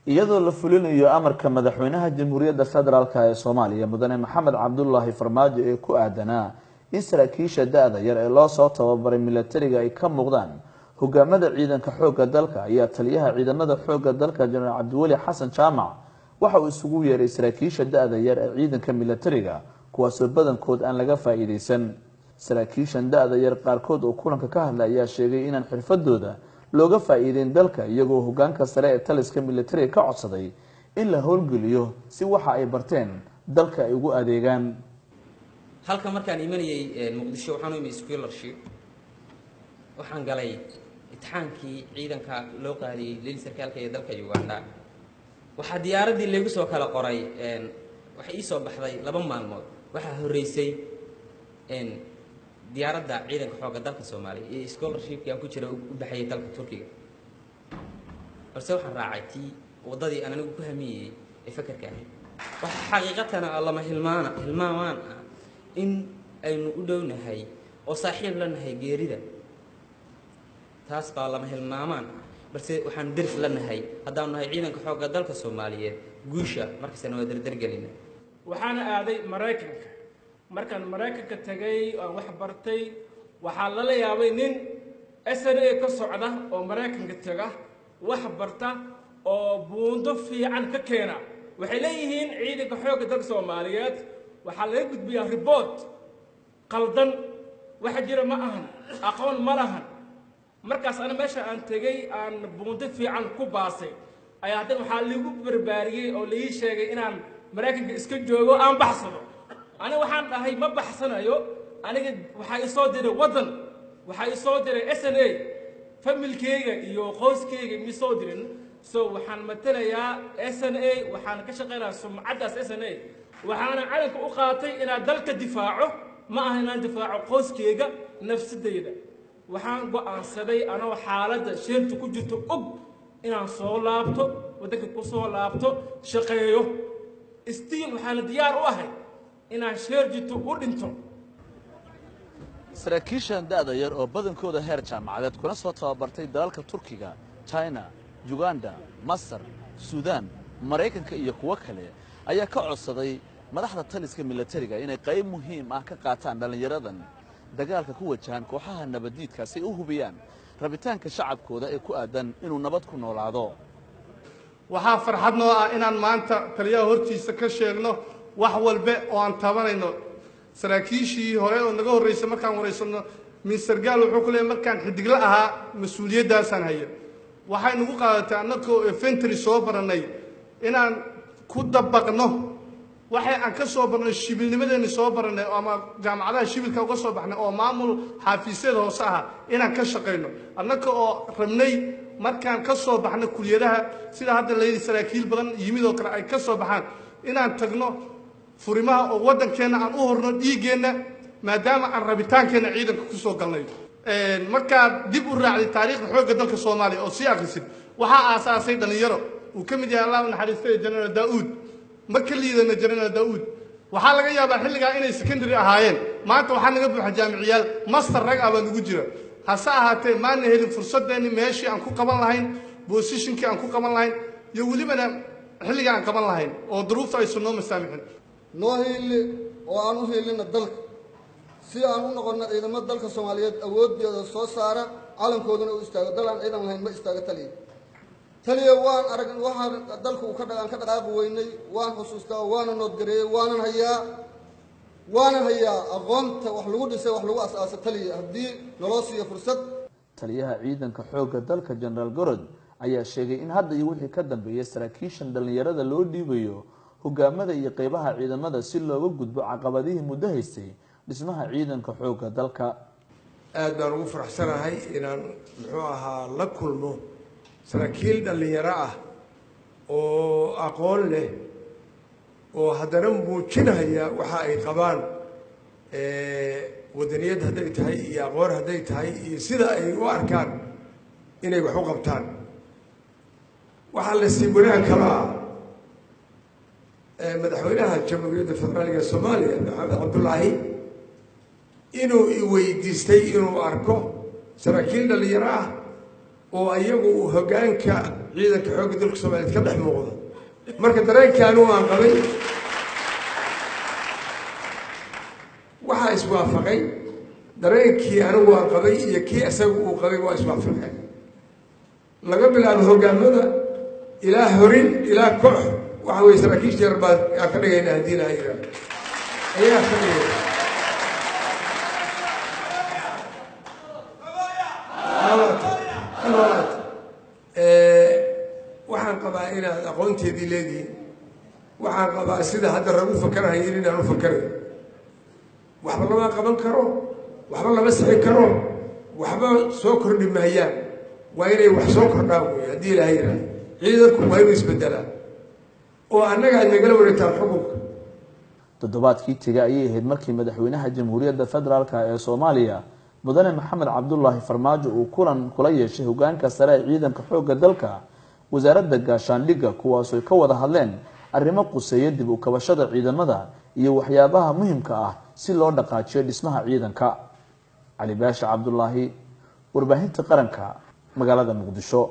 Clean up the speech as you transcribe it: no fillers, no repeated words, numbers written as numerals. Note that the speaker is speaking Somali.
iyadoo la fulinayo amarka madaxweynaha jamhuuriyadda federaalka ee Soomaaliya mudane Maxamed Cabdullaahi Farmaajo ee ku aadanaa in saraakiisha da'da yar ee loo soo tababaray militariga ay ka muuqdaan hogaamada ciidanka xoogga dalka ayaa taliyaha ciidamada xoogga dalka General Cabdiweli Xasan Jaamac waxa uu isugu yeeray saraakiisha da'da yar ee ciidanka militariga kuwaasoo badankood aan laga faa'iideysan saraakiishan da'da yar qaarkood oo kulanka ka hadlay ayaa sheegay inaan xirfadooda looga faa'iideyn dalka iyagoo hogaanka sare ee taliska militariga ka codsaday in la howlgeliyo si waxa ay barteen dalka ay ugu adeegaan halka markaan imanayay muqdisho waxaan u imay scholarship waxaan galay imtixaankii ciidanka loo qaadiyay leel sarkaalka ee dalka Uganda waxa diyaaradii lagu soo kala qoray waxa ii soo baxday 2 maalmood waxa horeysay diyaaradda ciidanka xoogga dalka Soomaaliya ee scholarship-ka ku jira u baxay dalka Turkiga balse waxaan raacay tii wadadii aan anigu ku hamiyay ee fakarka waxa xaqiiqatan lama hilmaamaan in aynu u dhownahay oo saaxiib lanahay geerida taas baa lama hilmaamaan balse waxaan dirs lanahay haddaan nahay ciidanka xoogga dalka Soomaaliyeed guusha markasta waa dardargelina waxaana aaday Mareykanka markaan Mareykanka tagay oo wax bartay waxa la yaabay nin SNA ka socda oo Mareykanka taga wax barta oo buundo fiican ka keena waxay leeyihiin ciidanka xoogga dalka Soomaaliyeed waxa laga gudbiyaa report qaldan waxa jira ma ahan aqoon ma lahan markaas ana meesha aan tagay aan buundo fiican ku baasay ayaa hadda waxa lagu barbaariyay oo la ii sheegay inaan Mareykanka iska joogo aan baxsado أنا وحنا هاي ما بحثنا يو أنا وحي صادر وطن وحي صادر SNA فمل كيجا يو قوس كيجا مصادرين وحنا مثلا يا SNA وحنا كشغلة سمعة SNA وحنا على أقاطي إن دلك دفاعه ما هنا دفاع قوس كيجا نفس الديدة وحنا بقى سدي أنا وحالة شرط كجت إن صولابته ودك كصولابته شقيه استيل وحنا ديار واحد inaan sheerjito u dhinto saraakiishan da'da yar oo badankooda heer jaamacadeed kuna soo tababartay dalalka Turkiga, China, Uganda, Masar, Suudaan, Mareykanka iyo kuwa kale ayaa ka codsaday madaxda taliska militariga inay qayb muhiim ah ka qaataan dhalinyaradan dagaalka ku wajahan kooxaha nabadiidka si u hubiyaan rabitaanka shacabkooda ee ku aadan inuu nabad ku noolaado waxaa farxad noo ah inaan maanta taliyaha hortiisa ka sheegno wax walba oo aan tabanayno saraakiishii hore oo naga horeysay markaan wareysano minister gaal wuxuu ku leeyahay markaan xidigla ahaa mas'uuliyadaasaan haya waxay nagu qaadatay annagoo infantry soo baranay inaan ku dabaqno waxay aan ka soo barnay shibilnimadeena soo baranay ama jaamacadaha shibilka uga soo baxnay oo maamul xafiisyada hoose ah inaan ka shaqeyno annagoo rabnay markaan ka soo baxno kuliyadaha sida hadda leeyahay saraakiil badan yimid oo kale ay ka soo baxaan inaan tagno furimaha oo wadankeena aan u horno dhiigeena maadaama aan rabitaankeena ciidanka ku soo galnay marka dib u raacday taariikhda xoogga dalka Soomaaliya oo si akhrisid waxa aasaasay dhalinyaro uu ka mid yahay Allah naxariistay General Daawud ma ka liidana General Daawud waxa laga yaabaa xilligaa inay secondary ahaayeen maanta waxa naga buuxa jaamiciyaal master rag ah baa nagu jira hase ahaatee maana helin fursadeeni meeshii aan ku qaban lahayn positionkii aan ku qaban lahayn iyo welibana xilliga aan qaban lahayn oo duruufta ay sunno masaamixin noo heeli oo aan u heelina dalka si aan u noqono ciidamada dalka Soomaaliyeed awoodooda soo saara calankoodana u istaago dalaan ciidan lahayn ma istaaga taliye waan arag waxa dalku uu ka dhaqaaq weynay waan xusuustaa waana nood gareeyay waana hayaa aqoonta wax lagu dhisay wax lagu asaasay taliye haddii naloo siiyo fursad taliyaha ciidanka xoogga dalka General Gorod ayaa sheegay in hadda iyo wixii ka dambeeyay saraakiishan dhalinyarada loo dhiibayo hogaamada iyo qaybaha ciidamada si looga gudbo caqabadihii muddo haystay dhismaha ciidanka xoogga dalka aad baan ugu faraxsanahay inaan muxuu ahaa la kulmo saraakiil dhalinyaro ah oo aqoon leh oo haddana muujinaya waxa ay qabaan wadaniyad hadday tahay iyo aqoon hadday tahay iyo sida ay u arkaan inay wax u qabtaan waxaa la sii wanaag kala madaxweynaha jamhuuriyadda federaalka Soomaaliya Maxamed Cabdullaahi inuu i weydiistay inuu arko saraakiil dhalinyaro ah oo iyagu hoggaanka ciidanka xoogga dalka Soomaaliyeed ka dhex muuqda marka dareenkaanu waan qabay waxa iswaafaqay dareenkii anigu waan qabay iyo kii isagu uu qabay waa iswaafaqay laga bilaabo hoggaamada ilaa horin ilaa koox waxa weeye saraakiisha yar baa ka dhigayna haddii la yiraahdo ayaa ka dhigay waxaan qabaa inaad aqoonteedii leedihiin waxaan qabaa sida hadda rag u fakarahayn inaan u fakarayo waxba lama qaban karo waxba lama sixi karo waxba soo kordhi maayaan waa inay wax soo kordhaan wey haddii ilaahay yidhaahdo ciidanku waa inuu isbedelaa oo annaga aad nagala wareegtaan xukunka toddobaadkii tegay ayay ahayd markii madaxweynaha jamhuuriyadda federaalk ee Soomaaliya mudane Maxamed Cabdullaahi Farmaajo uu kulan kula yeeshay hoggaanka sare ee ciidanka xoogga dalka wasaaradda gaashaandhigga kuwaas oo ka wada hadleen arrimo quseeya dib u kabashada ciidamada iyo waxyaabaha muhiimka ah si loo dhaqaajiyo dhismaha ciidanka. Cali Baasha Cabdullaahi, warbaahinta qaranka, magaalada Muqdisho.